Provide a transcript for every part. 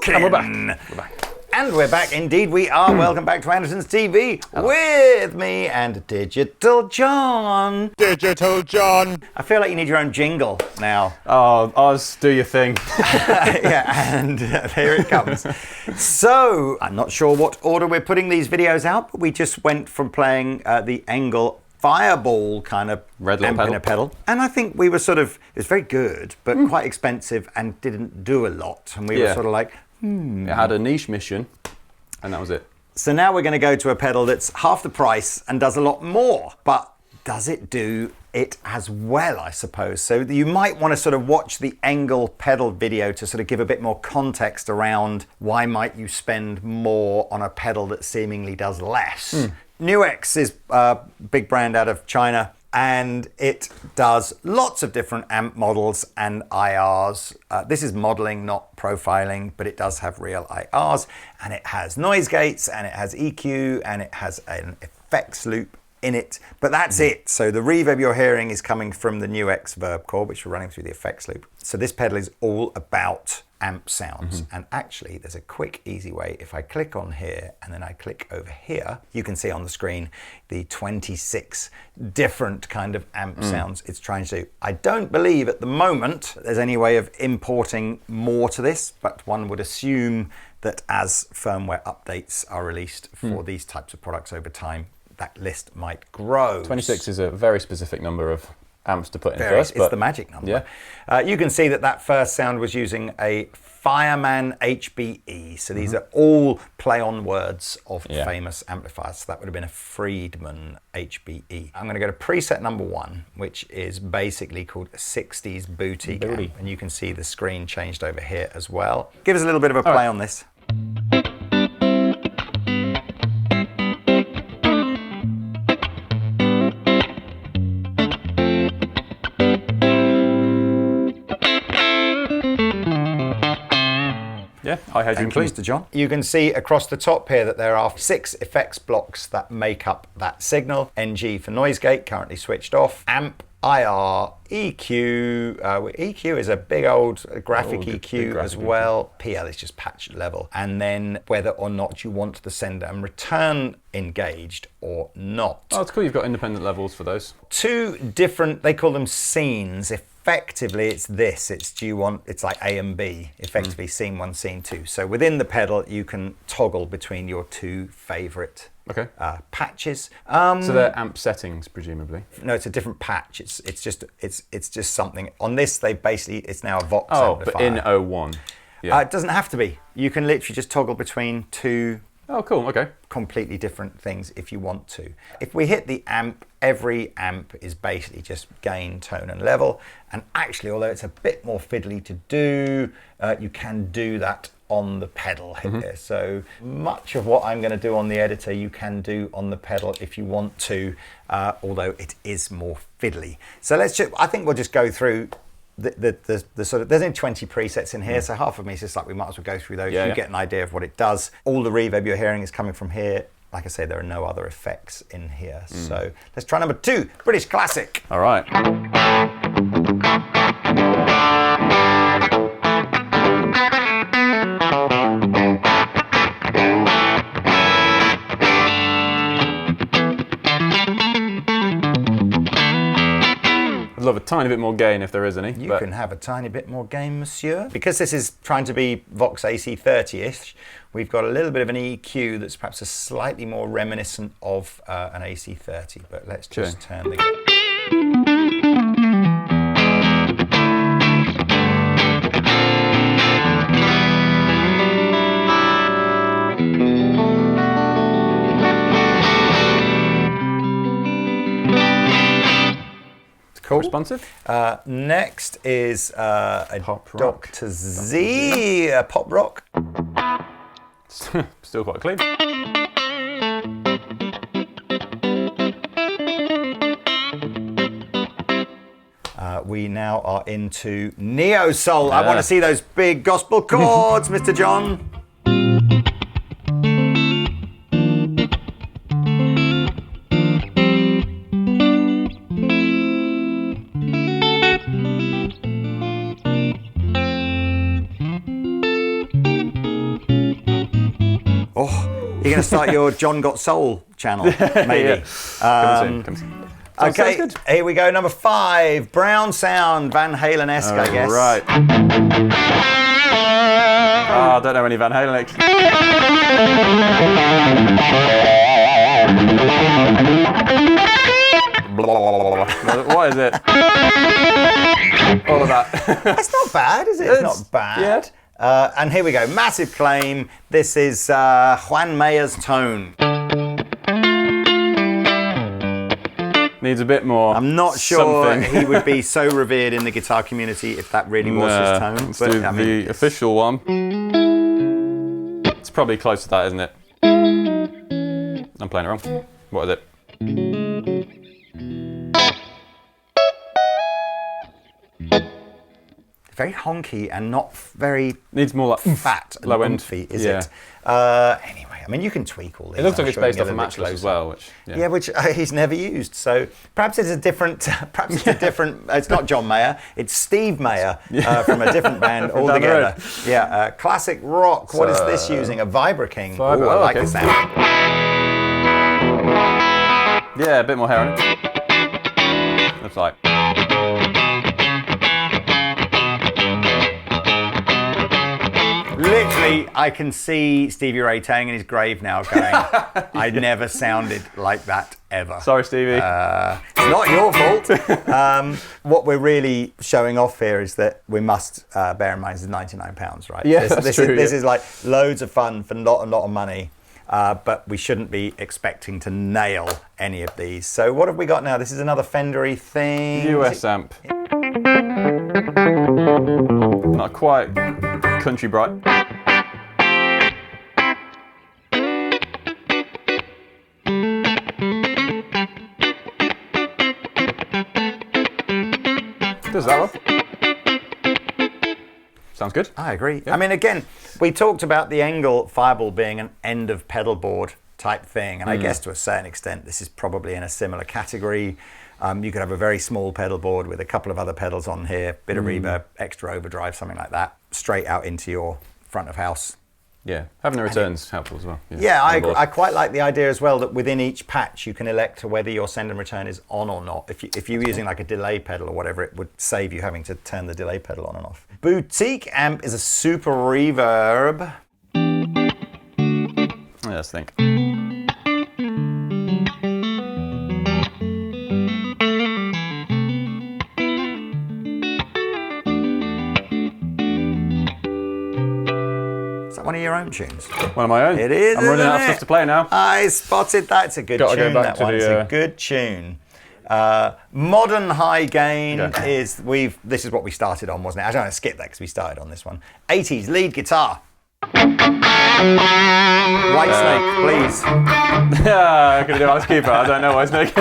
And we're back. And we're back, indeed we are. Welcome back to Andertons TV. Hello. With me and Digital John. Digital John. I feel like you need your own jingle now. Oh, Oz, do your thing. Yeah, and here it comes. So, I'm not sure what order we're putting these videos out, but we just went from playing the Engel Fireball kind of red amp in a pedal. And I think we were sort of, it was very good, but quite expensive and didn't do a lot. And we were sort of like, It had a niche mission, and that was it. So now we're going to go to a pedal that's half the price and does a lot more. But does it do it as well, I suppose? So you might want to sort of watch the Engel pedal video to sort of give a bit more context around why might you spend more on a pedal that seemingly does less. NUX is a big brand out of China, and it does lots of different amp models and IRs. This is modeling, not profiling, but it does have real IRs, and it has noise gates, and it has EQ, and it has an effects loop in it, but that's it. So the reverb you're hearing is coming from the NUX Verb Core, which we're running through the effects loop. So this pedal is all about amp sounds. And actually there's a quick, easy way. If I click on here and then I click over here, you can see on the screen the 26 different kind of amp sounds it's trying to do. I don't believe at the moment there's any way of importing more to this, but one would assume that as firmware updates are released for these types of products over time, that list might grow. 26 is a very specific number of amps to put in first. It's the magic number. Yeah. You can see that that first sound was using a Fireman HBE. So these are all play on words of famous amplifiers. So that would have been a Friedman HBE. I'm going to go to preset number 1, which is basically called 60s Booty. And you can see the screen changed over here as well. Give us a little bit of a play on this. Yeah, high headroom clean. Mr. John. You can see across the top here that there are 6 effects blocks that make up that signal. NG for noise gate, currently switched off. Amp, IR, EQ. EQ is a big old graphic EQ as well. PL is just patch level. And then whether or not you want the sender and return engaged or not. Oh, it's cool. You've got independent levels for those. 2 different, they call them scenes. Effectively, it's this. It's like A and B, effectively scene 1, scene 2. So within the pedal, you can toggle between your 2 favorite patches. So they're amp settings, presumably. No, it's a different patch. It's just something. On this, it's now a Vox amplifier. But in 01. Yeah. It doesn't have to be. You can literally just toggle between 2 cool, okay. completely different things if you want to. If we hit the amp, every amp is basically just gain, tone and level. And actually, although it's a bit more fiddly to do, you can do that on the pedal here. So much of what I'm going to do on the editor, you can do on the pedal if you want to, although it is more fiddly. So I think we'll just go through the sort of, there's only 20 presets in here, so half of me is just like we might as well go through those. You get an idea of what it does. All the reverb you're hearing is coming from here. Like I say, there are no other effects in here. So let's try number 2, British Classic. All right. I'd love a tiny bit more gain if there is any. You can have a tiny bit more gain, monsieur. Because this is trying to be Vox AC30-ish, we've got a little bit of an EQ that's perhaps a slightly more reminiscent of an AC30. But let's just turn the... Cool. Responsive. Next is a Pop rock. Dr. Z, a pop rock. Still quite clean. we now are into Neo Soul. I want to see those big gospel chords, Mr. John. Oh, you're going to start your John Got Soul channel, maybe. Come soon. Okay, here we go. Number 5, Brown Sound, Van Halen-esque, I guess. Right. Oh, I don't know any Van Halen. What is it? All of that. That's not bad, is it? It's not bad. Yeah. And here we go. Massive claim. This is Juan Mayer's tone. Needs a bit more. I'm not sure something. he would be so revered in the guitar community if that really was his tone. Let's do the official one. It's probably close to that, isn't it? I'm playing it wrong. What is it? Very honky and not very Needs more like fat and low end. umphy, is it? Anyway, I mean, you can tweak all these. It looks like I'm it's sure based you off can a get matchless bit as well, which which he's never used. So perhaps it's a different. It's not John Mayer. It's Steve Mayer from a different band From down the altogether. Yeah, classic rock. What is this using? A Vibra King. Vibra, Ooh, I like okay. the sound. Yeah, a bit more hair on it. Looks like. Literally, I can see Stevie Ray Tang in his grave now going, I never sounded like that ever. Sorry, Stevie. It's not your fault. What we're really showing off here is that we must bear in mind it's £99, right? Yeah, that's true. This is like loads of fun for not a lot of money. But we shouldn't be expecting to nail any of these. So what have we got now? This is another Fender-y thing. US amp. Not quite country bright. Does that well? Sounds good. I agree. Yeah. I mean, again, we talked about the Engel Fireball being an end of pedal board type thing, and I guess to a certain extent this is probably in a similar category. You could have a very small pedal board with a couple of other pedals on here, bit of reverb, extra overdrive, something like that, straight out into your front of house. Yeah, having the returns helpful as well. Yeah, I quite like the idea as well that within each patch you can elect whether your send and return is on or not. If you're using like a delay pedal or whatever, it would save you having to turn the delay pedal on and off. Boutique amp is a super reverb. Let's think. One of your own tunes. One of my own. It is. I'm running out of isn't stuff to play now. I spotted that. It's a good Gotta tune. go back That to one's the, a good tune. Modern high gain is this is what we started on, wasn't it? I don't want to skip that because we started on this one. 80s lead guitar. White Snake, please. Yeah, I could do Alice Cooper. I don't know White Snake.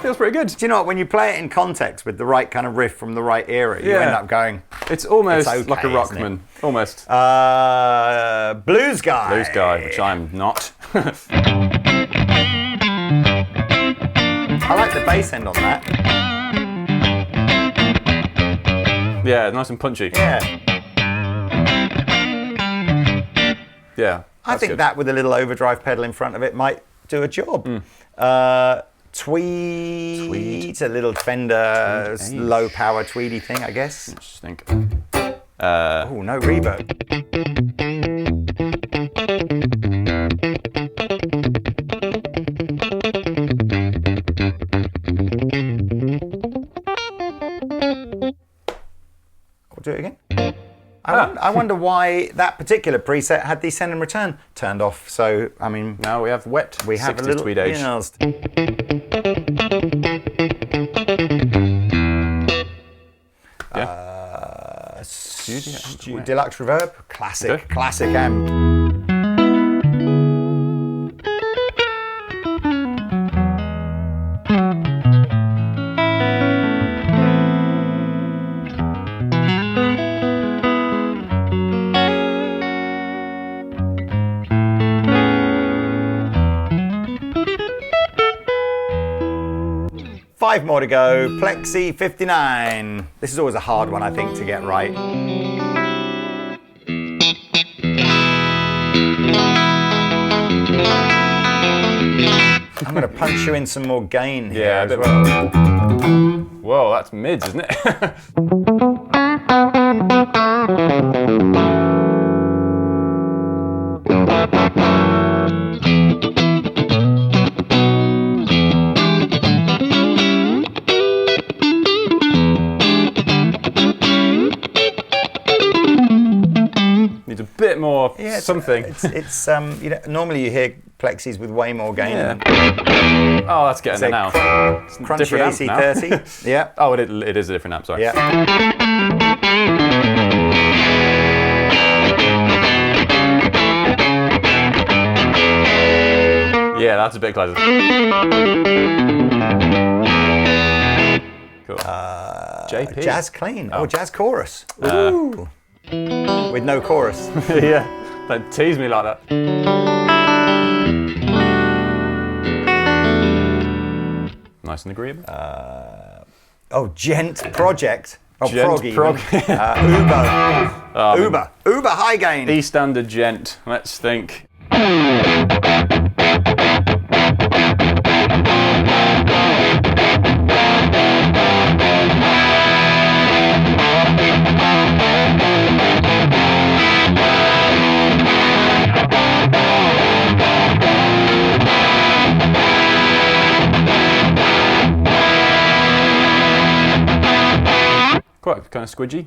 Feels pretty good. Do you know what? When you play it in context with the right kind of riff from the right era, you end up going. It's almost It's okay, like a isn't rockman. Almost. Blues Guy. Blues Guy, which I'm not. I like the bass end on that. Yeah, nice and punchy. Yeah. Yeah. I think good. that with a little overdrive pedal in front of it might do a job. Tweed, a little Fender low power tweedy thing, I guess. Just think. Oh, no reverb. I'll do it again. I wonder why that particular preset had the send and return turned off. So, I mean, Now we have wet. we have a 60s little tweed age. Deluxe reverb, classic, Okay. classic amp. Five more to go. Plexi 59. This is always a hard one, I think, to get right. I'm going to punch you in some more gain here Yeah, a as bit well. Whoa, that's mids, isn't it? Needs a bit more something. It's you know, normally you hear plexis with way more gain. Yeah. Oh, that's getting there now. It's a Crunchy different amp now. AC30. Yeah. Oh, it is a different amp, sorry. Yeah. Yeah, that's a bit closer. Cool. JP. Jazz clean. Oh, jazz chorus. Ooh. With no chorus. Yeah, don't tease me like that. Nice and agreeable. Oh, Gent Project. Oh, Gent Prog. Uber. Uber high gain. E standard Gent. Let's think. Quite kind of squidgy.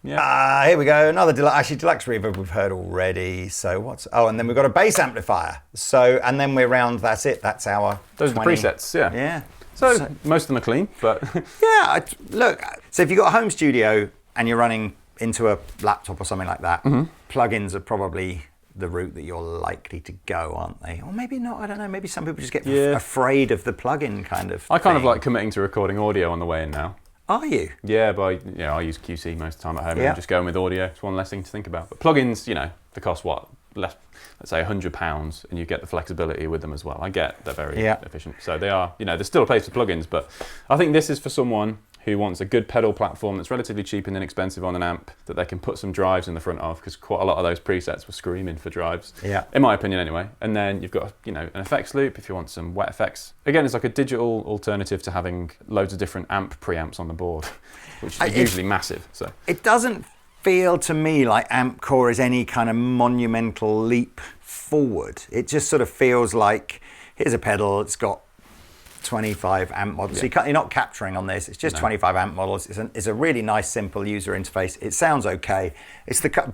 Yeah. Here we go. Another deluxe reverb we've heard already. So what's? Oh, and then we've got a bass amplifier. So and then we're round. That's it. That's our. Those are the presets. Yeah. Yeah. So most of them are clean, but yeah. Look. So if you've got a home studio and you're running into a laptop or something like that, plugins are probably the route that you're likely to go, aren't they? Or maybe not. I don't know. Maybe some people just get afraid of the plugin kind of. I kind of like committing to recording audio on the way in now. Are you? Yeah, but I use QC most of the time at home and just going with audio. It's one less thing to think about. But plugins, they cost what? Let's say £100 and you get the flexibility with them as well. I get they're very efficient. So they are, there's still a place for plugins, but I think this is for someone who wants a good pedal platform that's relatively cheap and inexpensive on an amp that they can put some drives in the front of, because quite a lot of those presets were screaming for drives, in my opinion anyway. And then you've got an effects loop if you want some wet effects. Again, it's like a digital alternative to having loads of different amp preamps on the board, which is usually massive. So it doesn't feel to me like Amp Core is any kind of monumental leap forward. It just sort of feels like, here's a pedal, it's got 25 amp models. Yeah. So you're not capturing on this. It's just 25 amp models. It's a really nice, simple user interface. It sounds okay.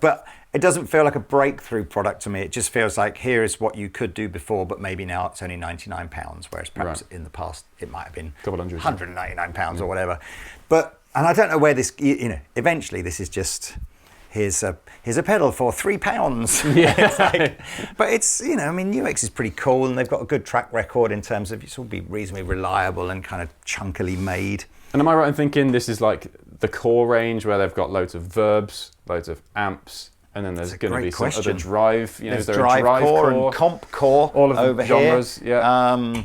But it doesn't feel like a breakthrough product to me. It just feels like, here is what you could do before, but maybe now it's only £99, whereas perhaps in the past it might have been £199 or whatever. And I don't know where this. Eventually this is just. Here's a pedal for £3. Yeah. But it's, NUX is pretty cool and they've got a good track record in terms of it's all be reasonably reliable and kind of chunkily made. And am I right in thinking this is like the core range where they've got loads of verbs, loads of amps, and then there's going to be some other drive, there's drive core and comp core all of over the genres. Here. Yeah.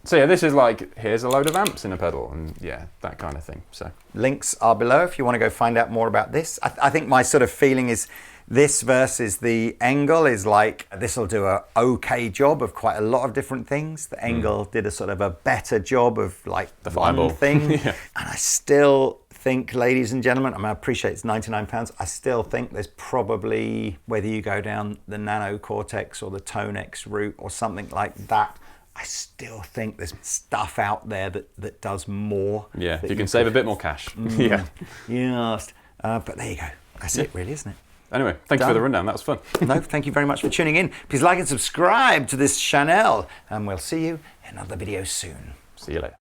So this is like, here's a load of amps in a pedal, and that kind of thing. So links are below if you want to go find out more about this. I think my sort of feeling is this versus the Engel is like, this will do a okay job of quite a lot of different things. The Engel did a sort of a better job of like the one thing. And I still think, ladies and gentlemen, I appreciate it's £99. I still think there's probably, whether you go down the Nano Cortex or the Tonex route or something like that, I still think there's stuff out there that does more. Yeah, you can save a bit more cash. Yes. But there you go. That's it really, isn't it? Anyway, thank you for the rundown. That was fun. No, thank you very much for tuning in. Please like and subscribe to this channel, and we'll see you in another video soon. See you later.